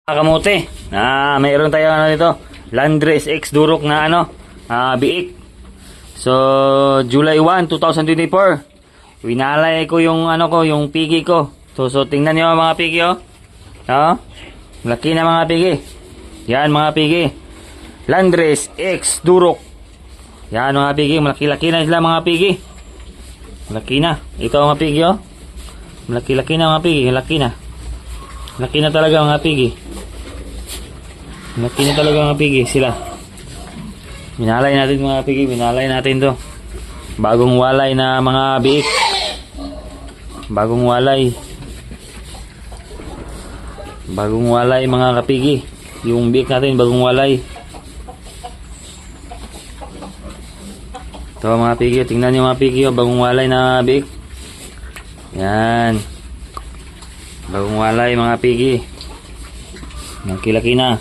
Kamote. Mayroon tayo dito. Landres X Durok na biik. So, July 1, 2024. Winalay ko yung yung pigi ko. So tingnan niyo mga pigi oh. Laki na mga pigi. Yan mga pigi. Landres X Durok. Yan mga pigi, malaki-laki na sila mga pigi. Malaki na. Ito mga pigi oh. Malaki-laki na mga pigi, laki na. Laki na talaga mga pigi. Laki na talaga mga pigi sila. Minalay natin mga pigi, minalay natin to. Bagong walay na mga biik. Bagong walay. Bagong walay mga kapigi. Yung biik natin bagong walay. Ito mga pigi, tingnan nyo mga pigi, bagong walay na biik. Yan. Bagong walay mga pigi. Malaki-laki na.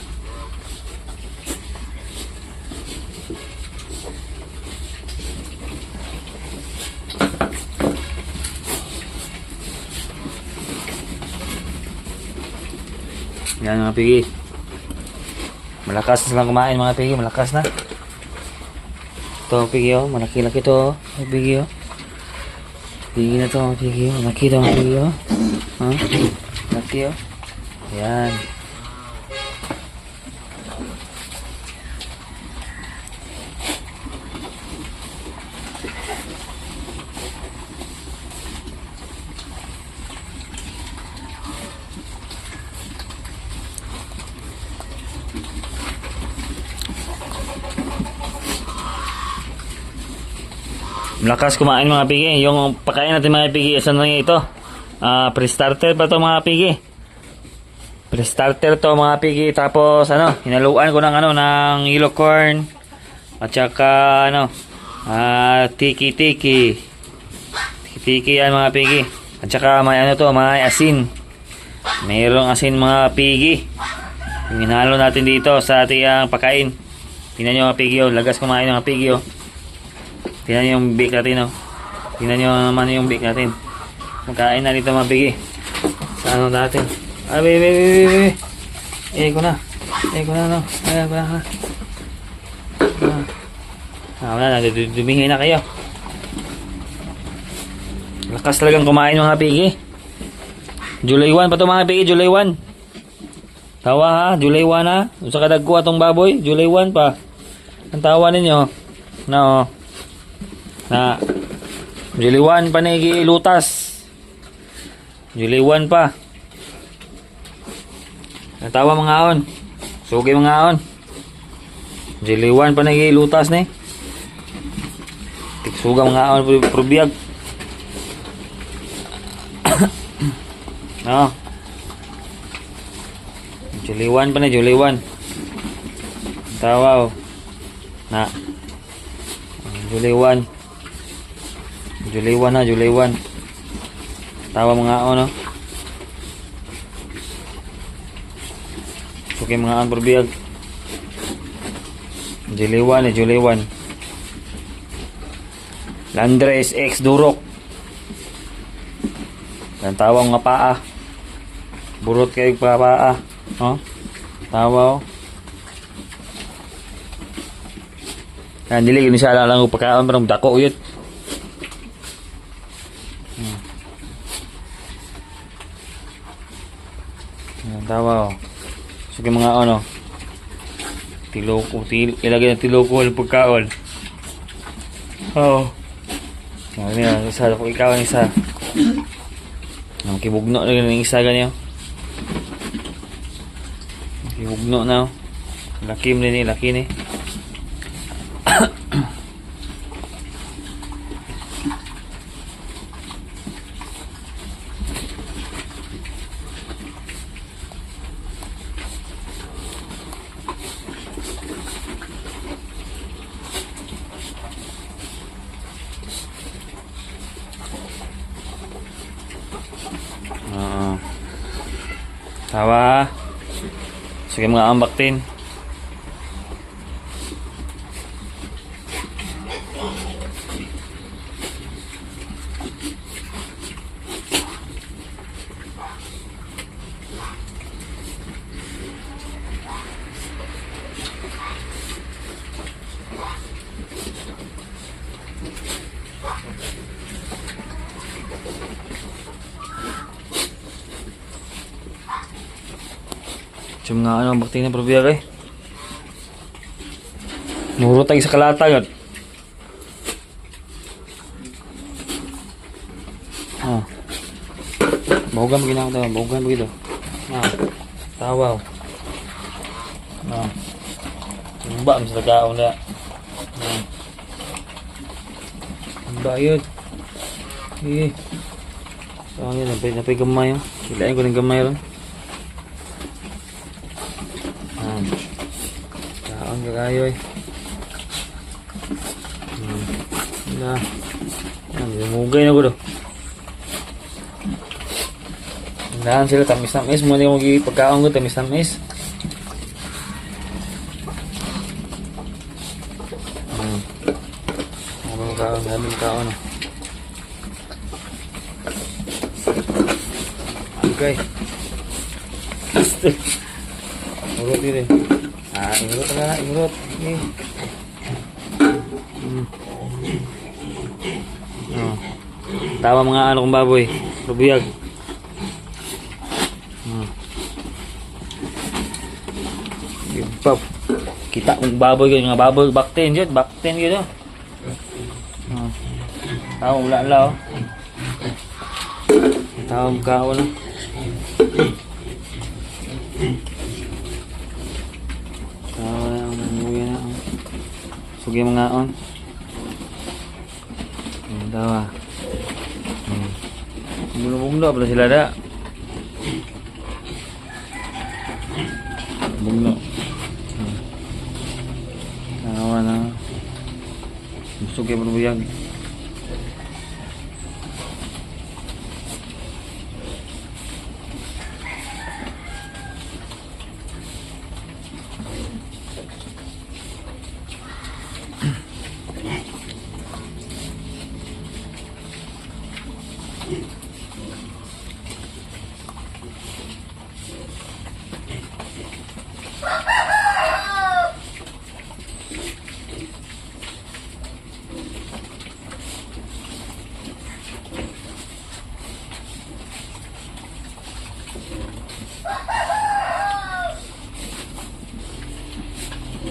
Yan mga pigi. Malakas na silang kumain mga pigi, malakas na. Ito pigi oh, malaki-laki to oh. Pigi oh. Pigi na to mga pigi oh, malaki to mga pigi oh. Laki oh. Yan. Malakas kumain mga pigi. Yung pakain natin mga pigi, isa na ito. Pre-starter pa to mga pigi. Pre-starter to mga pigi. Tapos hinaluan ko ng ng yellow corn. At saka tiki-tiki. Tiki-tiki yan mga pigi. At saka may may asin. Mayroong asin mga pigi. Yung hinalo natin dito sa ating pakain. Tingnan nyo mga pigi oh. Lagas kumain mga pigi oh. Tingnan nyo yung bake natin oh. Tingnan nyo naman yung bake natin. Magkain na dito mga pigi. Sa natin. Bebe. Ko na no. Ayan ko na ha. Wala na. Dumihin na kayo. Lakas talagang kumain mga pigi. July 1 pa to mga pigi. July 1. Tawa ha. July 1 ha. Usa ka dagko atong baboy. July 1 pa. Ang tawa ninyo. Na July 1 pa na ilutas. July 1 pa. Natawa mga aon. Sugi mga aon. July 1 pa na ilutas ni. Tiksuga mga aon probiyag. No. July 1 pa na, July 1. Tawa oh. Na. July 1. July 1 na, July 1. Tawa mga no. Okay mga perbiyag. July 1 July 1. Landres X Durok. Dan tawa mga paa. Burot kayo paa. Tawa oh. Yan dili yun siya lang pagkaon parang dako yun. Tawa oh. Sige mga tiloko, ilagay ng tiloko ng pagkaon. Yan, isa ko ikaw ang isa. Ang kibugno na ng isa ganyan. Kibugno na. Laki ni laki ni. Tawa. Sige mga ambak din. Siyam nga ano, bakti na probiyag eh. Nurot tayo sa kalata yun. Ah. Bahugan mo ginagawa tayo. Bahugan mo ito. Ah. Tawaw. Ah. Tumba mo sa tagaon na. Ah. Tumba yun. Eh. So, ano yun. Napay gamay yun. Hilain ko ng gamay ron. Ah. Taon ka kayo eh. Wala. Mugay na ko do. Tandaan sila, tamis-tamis. Muna yung pagkaon ko, tamis-tamis. Daming kaon. Okay. Urut ini. Ah, urut na, urut. Okay. Oh. Tawa mga ano kong baboy. Lubuyag. Pop. Kita kung baboy yun, mga baboy bakten yun, bakten yun. Tawa wala lang. Tawa ka wala. Tawa na ang muya na. Sugi mga on. Tawa. Bunglo pala sila da. Bunglo. Tawa na. Sugi berbuyang.